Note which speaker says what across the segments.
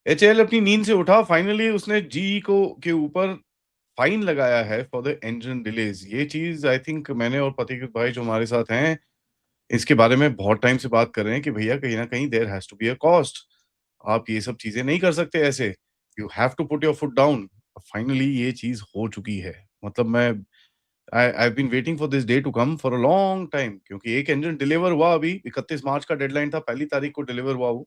Speaker 1: HAL अपनी नींद से उठा, फाइनली उसने जीई को के ऊपर फाइन लगाया है फॉर द इंजन डिलेज। ये चीज़ आई थिंक मैंने और पथिक भाई जो हमारे साथ हैं, इसके बारे में बहुत टाइम से बात कर रहे हैं कि भैया कहीं न कहीं there has to be a cost. आप ये सब चीज़ें नहीं कर सकते ऐसे। You have to put your foot down. Finally ये चीज़ हो चुकी है। मतलब मैं I I have been waiting for this day to come for a long time, क्योंकि एक इंजन डिलीवर हुआ अभी 31 मार्च का डेडलाइन था, पहली तारीख को डिलीवर हुआ वो।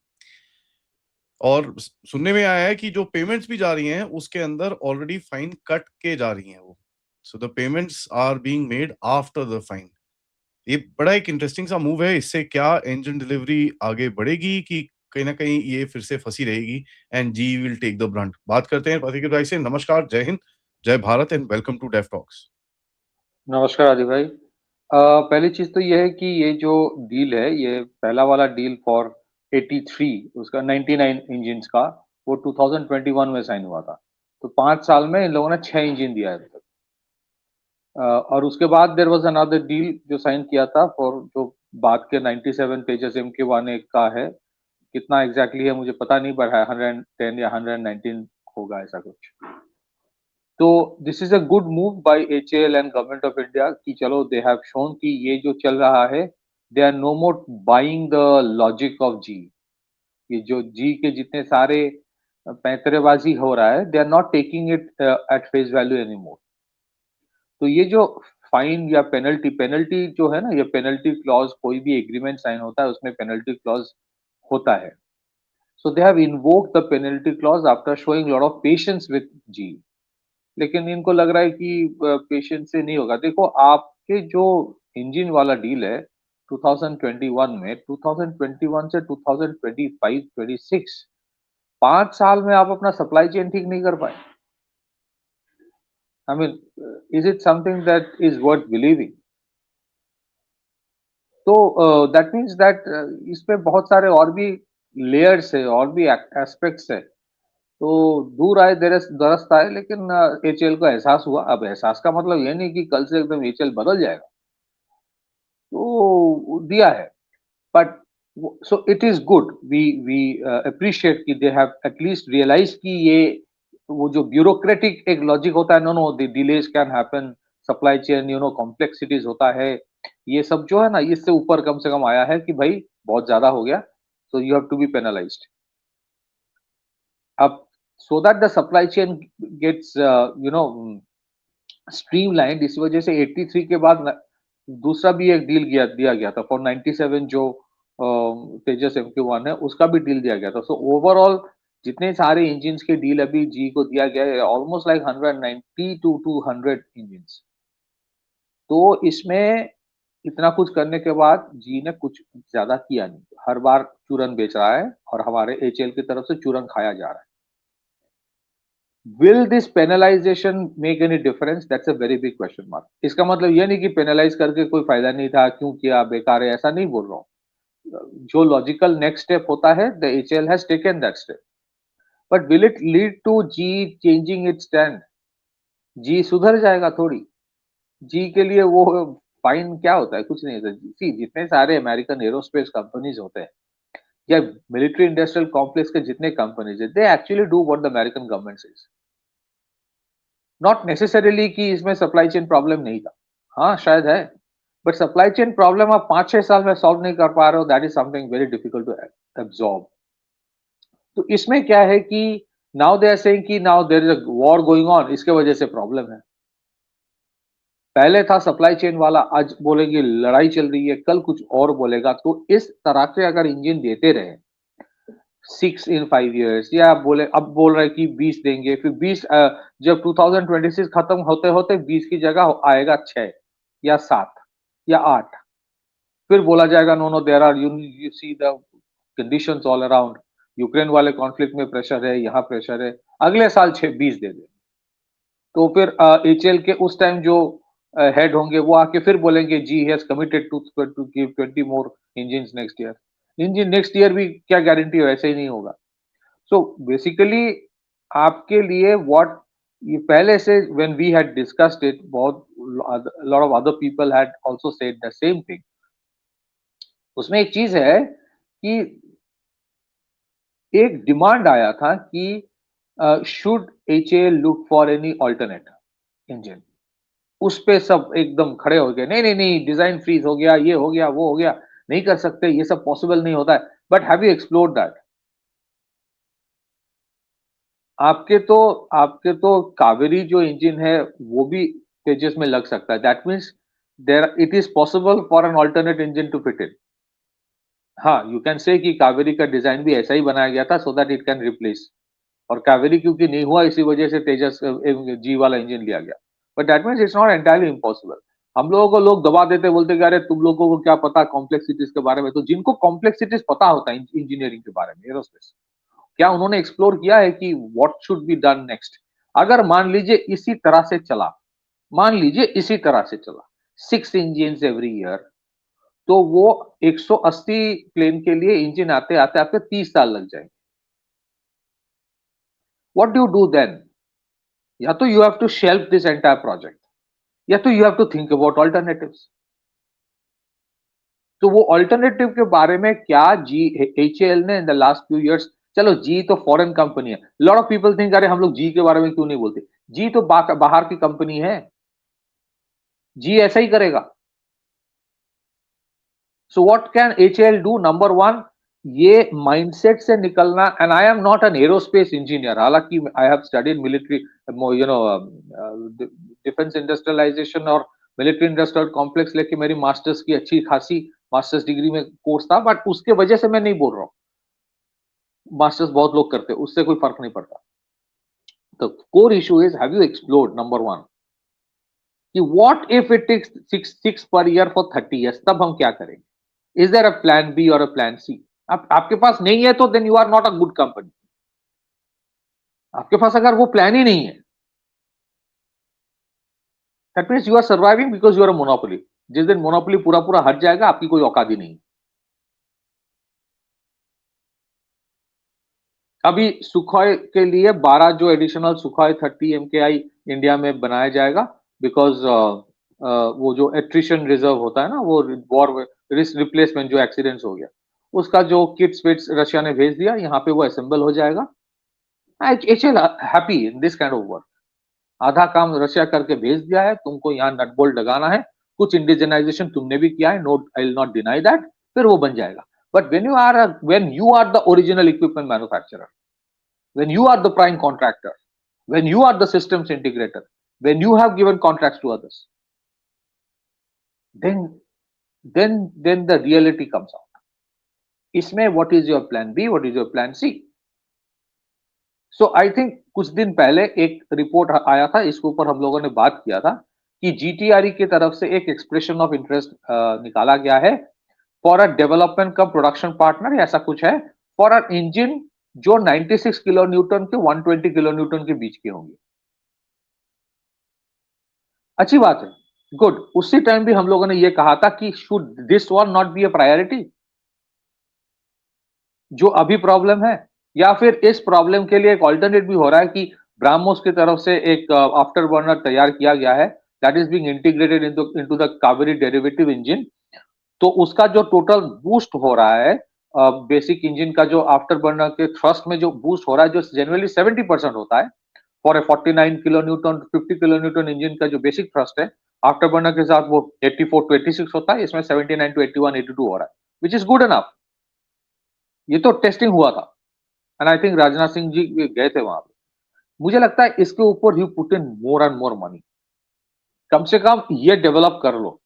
Speaker 1: और सुनने में आया है कि जो पेमेंट्स भी जा रही हैं उसके अंदर ऑलरेडी फाइन कट के जा रही हैं वो। So the payments are being made after the fine. ये बड़ा एक इंटरेस्टिंग सा मूव है। इससे क्या इंजन डिलीवरी आगे बढ़ेगी कि कहीं न कहीं ये फिर से फँसी रहेगी and G will take the brunt. बात करते हैं पथिक भाई से। नमस्कार, जय हिंद, जय Bharat and welcome to Dave talks.
Speaker 2: नमस्कार आदि भाई। पहली चीज़ तो ये है कि ये जो डील है, ये पहला वाला डील फॉर 83 उसका 99 इंजिन्स का, वो 2021 में साइन हुआ था। तो 5 साल में इन लोगों ने 6 इंजन दिया है अभी तक। और उसके बाद देयर वाज़ अनदर डील जो साइन किया था फॉर जो बाद के 97 तेजस MK1 का है। कितना एग्ज़ैक्टली है मुझे पता नहीं, बट है 110 या 119 होगा ऐसा कुछ। तो this is a good move by HAL and government of India कि चलो दे हैव शोन कि ये जो चल रहा है, they are no more buying the logic of GE. ये जो जी के जितने सारे पैंतरेबाजी हो रहा है, they are not taking it at face value anymore. तो ये जो फाइन या पेनल्टी पेनल्टी जो है ना, ये पेनल्टी क्लॉज, कोई भी एग्रीमेंट साइन होता है उसमें पेनल्टी क्लॉज होता है। So they have invoked the penalty clause after showing lot of patience with GE. लेकिन इनको लग रहा है कि पेशेंस से नहीं होगा। देखो, आपके जो इंजन वाला डील है 2021 में, 2021 से 2025-26 5 साल में आप अपना सप्लाई चेन ठीक नहीं कर पाए। I mean, is it something that is worth believing? तो दैट मीन्स दैट इसमें बहुत सारे और भी लेयर्स है, और भी एस्पेक्ट्स है। तो दूर आए दरस्त आए, लेकिन एचएएल को एहसास हुआ। अब एहसास का मतलब ये नहीं कि कल से एकदम एचएएल बदल जाएगा। तो दिया है, but so it is good. We appreciate कि दे हैव एटलीस्ट रियलाइज कि ये वो जो ब्यूरोक्रेटिक एक लॉजिक होता है, no no the delays can happen, supply chain complexities होता है, ये सब जो है ना, इससे ऊपर कम से कम आया है कि भाई बहुत ज्यादा हो गया, so you have to be penalized. अब so that the supply chain gets streamlined, इस वजह से 83 के बाद दूसरा भी एक डील दिया गया था फॉर 97 जो तेजस MK1 है, उसका भी डील दिया गया था। सो ओवरऑल जितने सारे इंजिन्स के डील अभी जी को दिया गया है, ऑलमोस्ट लाइक 190 टू 200 इंजिन्स। तो इसमें इतना कुछ करने के बाद जी ने कुछ ज्यादा किया नहीं, हर बार चूरन बेच रहा है और हमारे एचएल की तरफ से चूरन खाया जा रहा है। Will this penalization make any difference? That's a very big question mark. इसका मतलब ये नहीं कि पेनलाइज करके कोई फायदा नहीं था, क्यों किया, बेकार है, ऐसा नहीं बोल रहा हूँ। जो लॉजिकल नेक्स्ट स्टेप होता है, the HAL has taken that step, but will it lead to GE changing it stand? GE सुधर जाएगा थोड़ी? जी के लिए वो फाइन क्या होता है? कुछ नहीं होता। सी, जितने सारे अमेरिकन एरोस्पेस कंपनीज होते हैं या मिलिट्री इंडस्ट्रियल कॉम्प्लेक्स के जितने कंपनीज है, they actually do what the American government says. Not necessarily कि इसमें सप्लाई चेन प्रॉब्लम नहीं था। हाँ, शायद है, बट सप्लाई चेन प्रॉब्लम आप 5-6 साल में सॉल्व नहीं कर पा रहे हो, that is something very difficult to absorb. तो इसमें क्या है कि नाउ दे आर सेइंग कि now there is a war going on, इसके वजह से प्रॉब्लम है। पहले था सप्लाई चेन वाला, आज बोलेंगे लड़ाई चल रही है, कल कुछ और बोलेगा। तो इस तरह के अगर इंजन देते रहे 6 इन 5 इयर्स, या बोले अब बोल रहे हैं कि 20 देंगे, फिर 20 जब 2026 खत्म होते होते 20 की जगह आएगा 6 या 7 या 8। फिर बोला जाएगा no no, there are, you see the conditions all around, Ukraine वाले कॉन्फ्लिक्ट में प्रेशर है, यहाँ प्रेशर है, अगले साल 6 20 दे दे। तो फिर एचएल के उस टाइम जो हेड होंगे वो आके फिर बोलेंगे GE has committed to give 20 more engines next year. Engine next year भी क्या गारंटी है? ऐसे ही नहीं होगा। सो बेसिकली आपके लिए व्हाट, ये पहले से when we had discussed it, बहुत lot of other people had also said the same thing. उसमें एक चीज है कि एक डिमांड आया था कि should HAL look for any alternate engine. उस पे सब एकदम खड़े हो गए, नहीं नहीं नहीं, डिजाइन फ्रीज हो गया, ये हो गया, वो हो गया, नहीं कर सकते, ये सब पॉसिबल नहीं होता है। But have you explored that? आपके तो कावेरी जो इंजन है वो भी तेजस में लग सकता है। That means there it is possible for an alternate engine to fit in. हाँ, यू कैन से कि कावेरी का डिजाइन भी ऐसा ही बनाया गया था so that it can replace, और कावेरी क्योंकि नहीं हुआ इसी वजह से तेजस जी वाला इंजन लिया गया। But that means it's not entirely impossible. हम लोगों को लोग दबा देते, बोलते कि अरे तुम लोगों को क्या पता कॉम्प्लेक्सिटीज के बारे में। तो जिनको कॉम्प्लेक्सिटीज पता होता है इंजीनियरिंग के बारे में, एरोस्पेस, क्या उन्होंने एक्सप्लोर किया है कि what should be done next? अगर मान लीजिए इसी तरह से चला, मान लीजिए इसी तरह से चला, 6 इंजन एवरी ईयर, तो वो 180 प्लेन के लिए इंजन आते आते आपके 30 साल लग जाएंगे। What do you do then? या तो you have to shelf this entire project, या तो you have to think about alternatives. तो वो ऑल्टरनेटिव के बारे में क्या जी एचएएल ने in the last few years, चलो जी तो फॉरेन कंपनी है, लॉट ऑफ पीपल थिंक अरे हम लोग जी के बारे में क्यों नहीं बोलते, जी तो बाहर की कंपनी है, जी ऐसा ही करेगा। So what can HAL do? Number one, ये माइंडसेट से निकलना। And I am not an aerospace engineer, हालांकि I have studied military, you know, defence industrialization और मिलिट्री इंडस्ट्रियल कॉम्प्लेक्स लेके मेरी मास्टर्स की अच्छी खासी मास्टर्स डिग्री में कोर्स था, बट उसके वजह से मैं नहीं बोल रहा हूँ। मास्टर्स बहुत लोग करते हैं, उससे कोई फर्क नहीं पड़ता। तो core issue is, have you explored, number one, कि what if it takes six per year for 30 years, तब हम क्या करेंगे? Is there a plan B और अ प्लान सी? आपके पास नहीं है तो then you are not a good company. आपके पास अगर वो प्लान ही नहीं है, that means you are surviving because you are a monopoly. जिस दिन मोनोपोली पूरा पूरा हट जाएगा, आपकी कोई औकात ही नहीं। अभी सुखोई के लिए 12 जो एडिशनल सुखोई 30 MKI इंडिया में बनाया जाएगा, बिकॉज वो जो एट्रिशन रिजर्व होता है ना, वो वॉर रिप्लेसमेंट जो एक्सीडेंट्स हो गया, उसका जो किट्स विट्स रशिया ने भेज दिया, यहाँ पे वो असेंबल हो जाएगा। HL happy in this kind of work. आधा काम रशिया करके भेज दिया है, तुमको यहाँ नट बोल्ट लगाना है, कुछ इंडिजनाइजेशन तुमने भी किया है, note, I will not deny that, फिर वो बन जाएगा। But when you are the original equipment manufacturer, when you are the prime contractor, when you are the systems integrator, when you have given contracts to others, then then the reality comes out. इसमें what is your plan B, what is your plan C? So I think कुछ दिन पहले एक report आया था, इसके ऊपर हम लोगों ने बात किया था कि जीटीआरई की तरफ से एक एक्सप्रेशन ऑफ इंटरेस्ट निकाला गया है फॉर अ डेवलपमेंट का प्रोडक्शन पार्टनर, ऐसा कुछ है, फॉर अ इंजन जो 96 किलो न्यूटन के 120 किलो न्यूटन के बीच के होंगे। अच्छी बात है, गुड। उसी टाइम भी हम लोगों ने ये कहा था कि should this one not be a priority, जो अभी प्रॉब्लम है, या फिर इस प्रॉब्लम के लिए एक ऑल्टरनेट भी हो रहा है कि ब्राह्मोस की तरफ से एक आफ्टर बर्नर तैयार किया गया है, that is being integrated into the Kaveri derivative engine. तो उसका जो टोटल बूस्ट हो रहा है, बेसिक इंजन का जो आफ्टर बर्नर के थ्रस्ट में जो बूस्ट हो रहा है, जो जनरली 70% होता है for a 49 kilo Newton 50 kilo Newton engine का जो बेसिक थ्रस्ट है, आफ्टर बर्नर के साथ वो 84 टू 86 होता है, इसमें 79 टू 81 82 हो रहा है, विच इज गुड एनफ। ये तो टेस्टिंग हुआ था, and I think Rajnath Singh ji गए थे वहां पे। मुझे लगता है इसके ऊपर you put in more and more money, कम से कम ये डेवलप कर लो।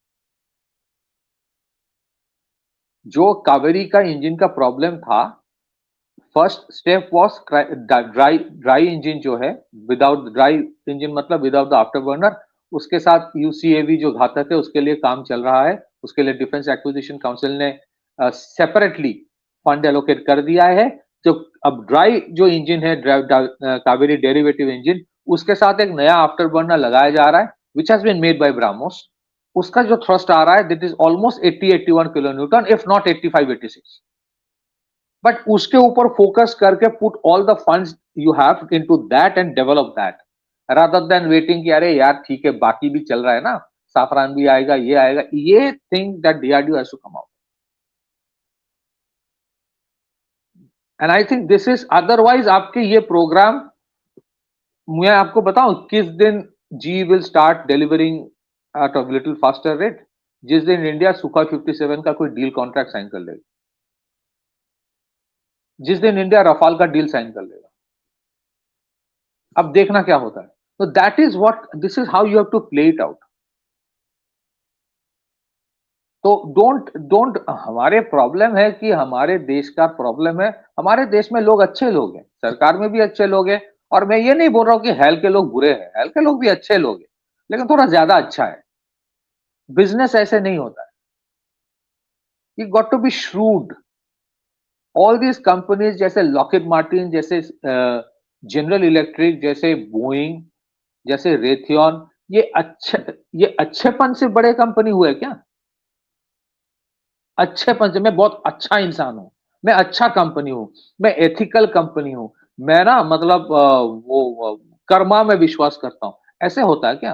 Speaker 2: जो कावेरी का इंजन का प्रॉब्लम था, first step was dry engine जो है, विदाउट ड्राई इंजन मतलब विदाउट द आफ्टर बर्नर, उसके साथ यूसीएवी जो घातक है उसके लिए काम चल रहा है। उसके लिए डिफेंस एक्विजिशन काउंसिल ने सेपरेटली फंड एलोकेट कर दिया है। जो अब ड्राई जो इंजन है, कावेरी डेरिवेटिव इंजन, उसके साथ एक नया आफ्टर बर्नर लगाया जा रहा है, which has been made by BrahMos. उसका जो थ्रस्ट आ रहा है that is almost 80-81 kilo newton, if not 85-86। But उसके ऊपर फोकस करके put all the funds you have into that and develop that, rather than waiting कि अरे यार ठीक है बाकी भी चल रहा है ना, साफरान भी आएगा, ये आएगा, ये thing that DRDO has to come out. And I think this is, otherwise आपके ये प्रोग्राम, मैं आपको बताऊं किस दिन GE will start delivering at a little faster rate, जिस दिन इंडिया सुखा 57 का कोई डील कॉन्ट्रैक्ट साइन कर लेगा, जिस दिन इंडिया रफाल का डील साइन कर लेगा। अब देखना क्या होता है। तो that is what, this is how you have to play it out. तो डोंट डोंट हमारे प्रॉब्लम है कि हमारे देश का प्रॉब्लम है, हमारे देश में लोग अच्छे लोग हैं, सरकार में भी अच्छे लोग हैं, और मैं ये नहीं बोल रहा हूं कि हेल के लोग बुरे हैं, हेल के लोग भी अच्छे लोग हैं, लेकिन थोड़ा ज्यादा अच्छा है। बिजनेस ऐसे नहीं होता है, you got to be shrewd. All these companies जैसे लॉकहीड मार्टिन, जैसे जनरल इलेक्ट्रिक, जैसे बोइंग, जैसे रेथियन, ये अच्छेपन से बड़े कंपनी हुए क्या? अच्छेपन से, मैं बहुत अच्छा इंसान हूं, मैं अच्छा कंपनी हूं, मैं एथिकल कंपनी हूं, मैं ना मतलब कर्मा में विश्वास करता हूं, ऐसे होता है क्या?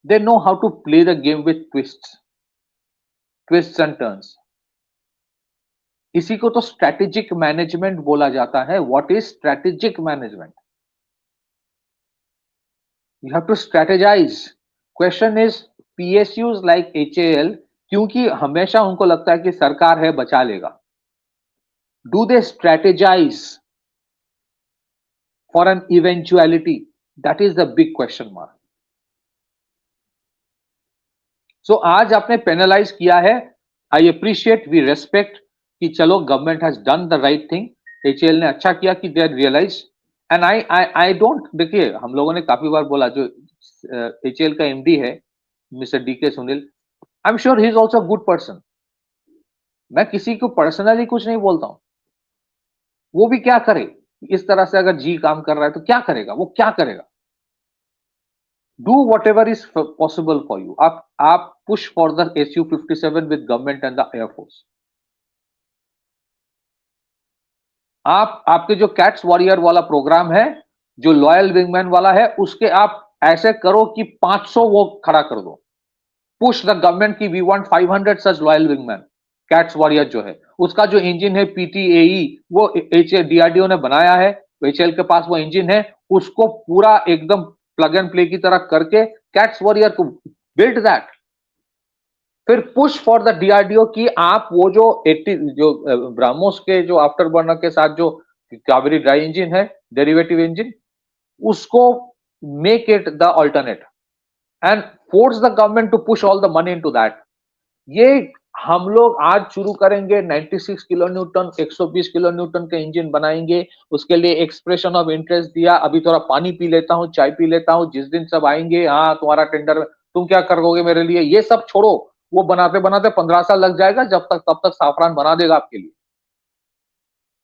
Speaker 2: They know how to play the game with twist and turns. इसी को तो स्ट्रेटेजिक मैनेजमेंट बोला जाता है। What is strategic management? You have to strategize. Question is, PSUs like HAL, क्योंकि हमेशा उनको लगता है कि सरकार है बचा लेगा, do they strategize for an eventuality? That is the big question mark. So आज आपने पेनलाइज किया है, आई अप्रिशिएट, वी रेस्पेक्ट कि चलो government has done the right thing, HAL ने अच्छा किया कि दे रियलाइज। एंड आई डोंट, देखिए हम लोगों ने काफी बार बोला, जो एचएएल का एमडी है mister DK Sunil, I am sure he is also good person. मैं किसी को पर्सनली कुछ नहीं बोलता हूं, वो भी क्या करे इस तरह से, अगर जी काम कर रहा है तो क्या करेगा, वो क्या करेगा? Do whatever is possible for you. आप push for the SU-57 with government and the air force. आप आपके जो कैट्स वॉरियर वाला प्रोग्राम है, जो लॉयल विंगमैन वाला है, उसके आप ऐसे करो कि 500 वो खड़ा कर दो। पुश द गवर्नमेंट की we want 500 such loyal wingman. CATS Warrior जो है, उसका जो इंजन है PTAE, वो DRDO ने बनाया है, एचएल के पास वो इंजन है, उसको पूरा एकदम प्लग एंड प्ले की तरह करके कैट्स वॉरियर को बिल्ड दैट। फिर पुश फॉर द DRDO की आप वो जो 80 जो ब्राह्मोस के जो आफ्टर बर्नर के साथ जो कावेरी ड्राई इंजन है, डेरिवेटिव इंजन, उसको make it the alternate and force the government to push all the money into that. ये हम लोग आज शुरू करेंगे, 96 किलो न्यूटन, 120 किलो न्यूटन के इंजन बनाएंगे, उसके लिए एक्सप्रेशन ऑफ इंटरेस्ट दिया, अभी थोड़ा पानी पी लेता हूं, चाय पी लेता हूं, जिस दिन सब आएंगे, हाँ तुम्हारा टेंडर, तुम क्या करोगे मेरे लिए, ये सब छोड़ो। वो बनाते बनाते 15 साल लग जाएगा, जब तक तब तक साफरान बना देगा आपके लिए।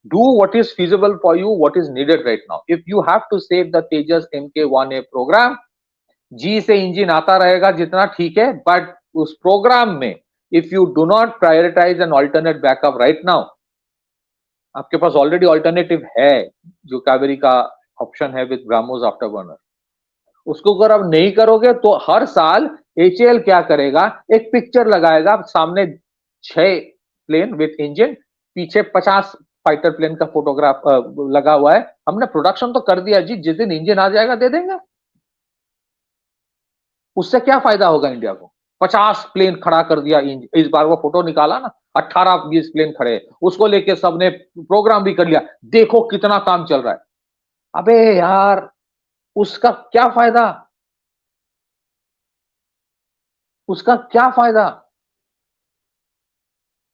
Speaker 2: Do what is feasible for you, what is needed right now. If you have to save the Tejas Mk1A program, जी से इंजन आता रहेगा जितना ठीक है, बट उस प्रोग्राम में if you do not prioritize an alternate backup right now, आपके पास ऑलरेडी ऑल्टरनेटिव है, जो कावेरी का ऑप्शन है विद ब्राह्मोस आफ्टर बर्नर, उसको अगर आप नहीं करोगे तो हर साल एचएएल क्या करेगा, एक पिक्चर लगाएगा सामने 6 प्लेन विद इंजन, पीछे 50 फाइटर प्लेन का फोटोग्राफ लगा हुआ है, हमने प्रोडक्शन तो कर दिया जी, जिस दिन इंजन आ जाएगा दे देंगे। उससे क्या फायदा होगा इंडिया को? 50 प्लेन खड़ा कर दिया, इस बार वो फोटो निकाला ना, 18-20 प्लेन खड़े, उसको लेके सबने प्रोग्राम भी कर लिया, देखो कितना काम चल रहा है। अबे यार, उसका क्या फायदा? उसका क्या फायदा?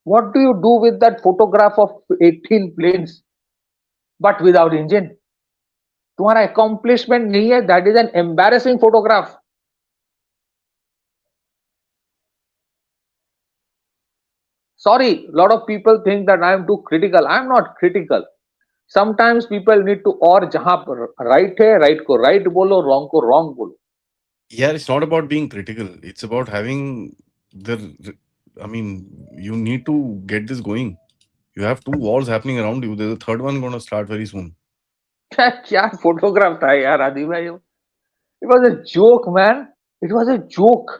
Speaker 2: What do you do with that photograph of 18 planes but without engine? तुम्हारा accomplishment नहीं है, that is an embarrassing photograph. Sorry, a lot of people think that I am too critical. I am not critical. Sometimes people need to, और जहां right है, right को right बोलो, wrong को wrong बोलो.
Speaker 1: Yeah, it's not about being critical. It's about having the, I mean, you need to get this going. You have 2 wars happening around you. There's a third one going to start very soon.
Speaker 2: क्या photograph था यार आदि भाई, it was a joke man, it was a joke.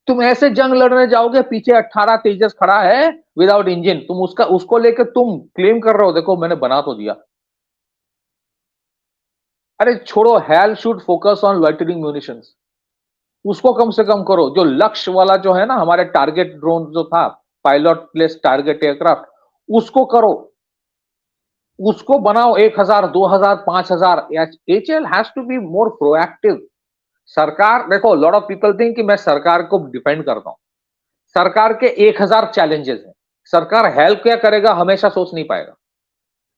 Speaker 2: तुम ऐसे जंग लड़ने जाओगे, पीछे 18 तेजस खड़ा है विदाउट इंजन, तुम उसको लेकर तुम क्लेम कर रहे हो देखो मैंने बना तो दिया। अरे छोड़ो, hello should focus on loitering munitions, उसको कम से कम करो। जो लक्ष्य वाला जो है ना हमारे टारगेट ड्रोन जो था, पायलट प्लेस टारगेट एयरक्राफ्ट, उसको करो, उसको बनाओ 1000 2000 5000। HAL has to be more proactive. सरकार देखो, लॉट ऑफ पीपल थिंक कि मैं सरकार को डिफेंड करता हूं। सरकार के 1000 चैलेंजेस हैं, सरकार हेल्प क्या करेगा हमेशा सोच नहीं पाएगा।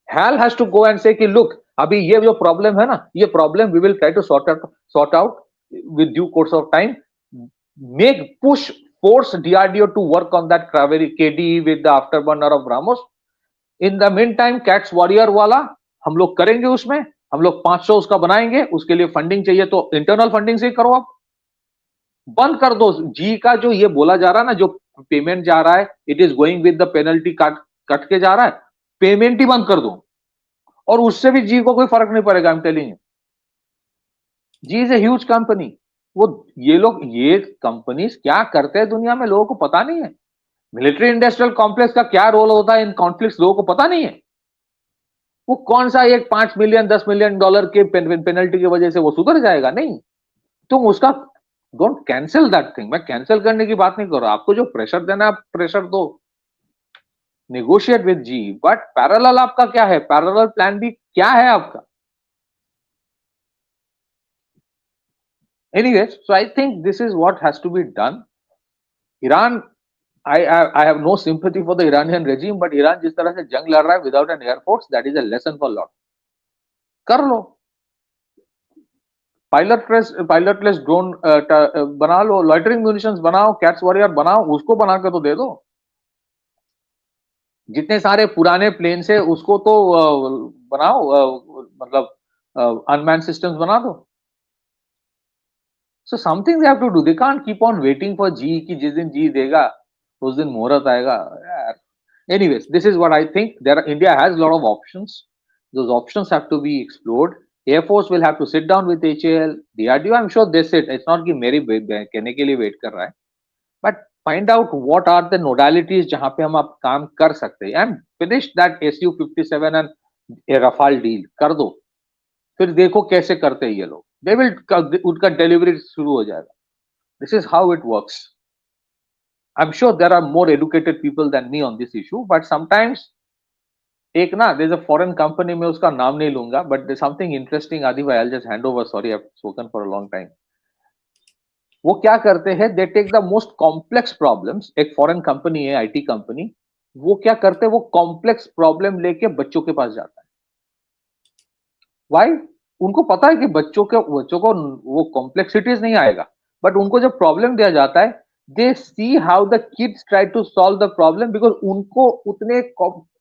Speaker 2: HAL has to go and say कि लुक, अभी ये जो प्रॉब्लम है ना, ये problem we will try to sort out with due course of time, make push force DRDO to work on that Kaveri KD with the afterburner of BrahMos. In the meantime cats warrior वाला हम लोग करेंगे, उसमें हम लोग 500 उसका बनाएंगे, उसके लिए फंडिंग चाहिए तो इंटरनल फंडिंग से करो। आप बंद कर दो जी का जो ये बोला जा रहा है ना, जो पेमेंट जा रहा है it is going with the penalty cut के जा रहा है, पेमेंट ही बंद कर दो और उससे भी जी को कोई फर्क नहीं पड़ेगा। I am telling you, GE is a huge company. वो ये लोग, ये कंपनीज क्या करते हैं दुनिया में लोगों को पता नहीं है। मिलिट्री इंडस्ट्रियल कॉम्प्लेक्स का क्या रोल होता है इन कॉन्फ्लिक्ट्स लोगों को पता नहीं है। वो कौन सा एक 5 मिलियन 10 मिलियन डॉलर के पेनल्टी की वजह से वो सुधर जाएगा? नहीं, तुम उसका डोंट कैंसिल दैट थिंग। मैं कैंसिल करने की बात नहीं कर रहा, आपको जो प्रेशर देना है आप प्रेशर दो, negotiate with GE, but parallel आपका क्या है, पैरेलल प्लान भी क्या है आपका? Anyways, so I think this is what has to be done. Iran, I have no sympathy for the Iranian regime, but Iran जिस तरह से जंग लड़ रहा है without an air force, that is a lesson for lot. कर लो, पायलटलेस drone बना लो, loitering munitions बनाओ, कैट्स वॉरियर बनाओ, उसको बना के तो दे दो। जितने सारे पुराने प्लेन है उसको तो बनाओ, मतलब अनमैन सिस्टम्स बना दो। So something they have to do. They can't keep on waiting for G कि जिस दिन G देगा उस दिन मुहूर्त आएगा यार। Anyways, this is what I think. India has a lot of options. Those options have to be explored. Air Force will have to sit down with HAL, DRDO. I'm sure they sit. It's not कि मेरी कहने के लिए wait कर रहा है, but find out what are the modalities जहां पे हम आप काम कर सकते हैं and finish that Su-57 and Rafale deal कर दो। फिर देखो कैसे करते हैं ये लोग, दे विल, उनका डिलीवरी शुरू हो जाएगा। This is how it works. I am sure there are more educated people than me on this issue, but sometimes एक ना, there is a foreign company, में उसका नाम नहीं लूंगा, but there something interesting. Adi भाई, I will just hand over, sorry I have spoken for a long time. वो क्या करते हैं, they take the most complex problems, एक फॉरेन कंपनी है आईटी कंपनी, वो क्या करते हैं, वो कॉम्प्लेक्स प्रॉब्लम लेके बच्चों के पास जाता है। वाई? उनको पता है कि बच्चों को वो कॉम्प्लेक्सिटीज नहीं आएगा, बट उनको जब प्रॉब्लम दिया जाता है, they see how the kids try to solve the problem, because उनको उतने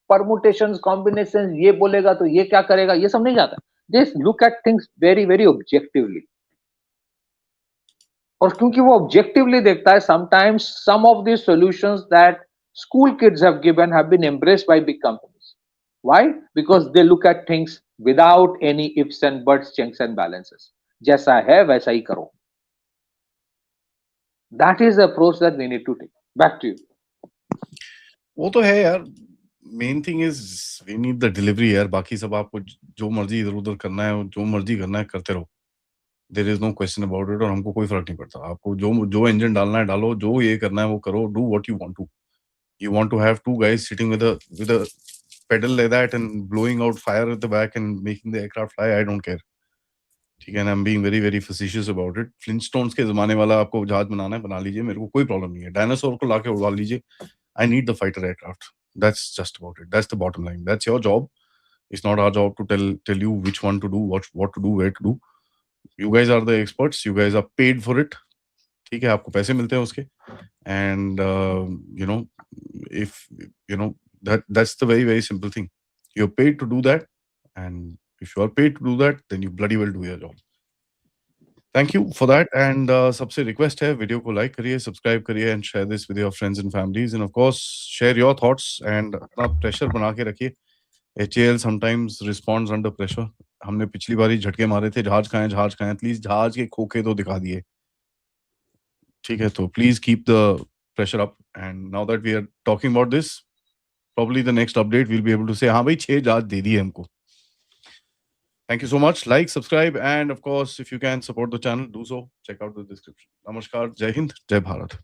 Speaker 2: परमुटेशंस कॉम्बिनेशंस, ये बोलेगा तो ये क्या करेगा, ये सब नहीं जाता। They look at things very very objectively, और क्योंकि वो ऑब्जेक्टिवली देखता है, sometimes some of the solutions that school kids have given have been embraced by big companies. Why? Because they look at things without any ifs and buts, checks and balances. जैसा है वैसा ही करो। That is the approach that we need to take. Back to you.
Speaker 1: वो तो है यार, main thing is we need the delivery यार। बाकी सब आपको जो मर्जी इधर उधर करना है, जो मर्जी करना है करते रहो, there is no question about it, और हमको कोई फर्क नहीं पड़ता। आपको जो इंजन डालना है डालो, जो ये करना है वो करो, do what you want to. You want to have two guys sitting with a pedal like that and blowing out fire at the back and making the aircraft fly, I don't care. ठीक है ना, I'm being very very facetious about it. Flintstones के जमाने वाला आपको जहाज बनाना है बना लीजिए, मेरे को कोई प्रॉब्लम नहीं है। डायनासोर को लाके उड़ा लीजिए, I need the fighter aircraft. That's just about it. That's the bottom line. That's your job. It's not our job to tell you which one to do, what to do, where to do. You guys are the experts. You guys are paid for it. ठीक है, आपको पैसे मिलते हैं उसके, and you know, if you know that's the very very simple thing. You're paid to do that, and if you are paid to do that, then you bloody well do your job. Thank you for that, and सबसे request है, video को like करिए, subscribe करिए, and share this with your friends and families, and of course share your thoughts, and अपना pressure बना के रखिए। HAL sometimes responds under pressure. हमने पिछली बारी झटके मारे थे, जहाज कहाँ है, एटलीस्ट जहाज के खोखे तो दिखा दिए। ठीक है, तो please keep the pressure up, and now that we are talking about this, probably the next update we'll be able to say हाँ भाई 6 जहाज दे दिए हमको. Thank you so much. Like, subscribe, and of course, if you can support the channel, do so. Check out the description. Namaskar, Jai Hind, Jai Bharat.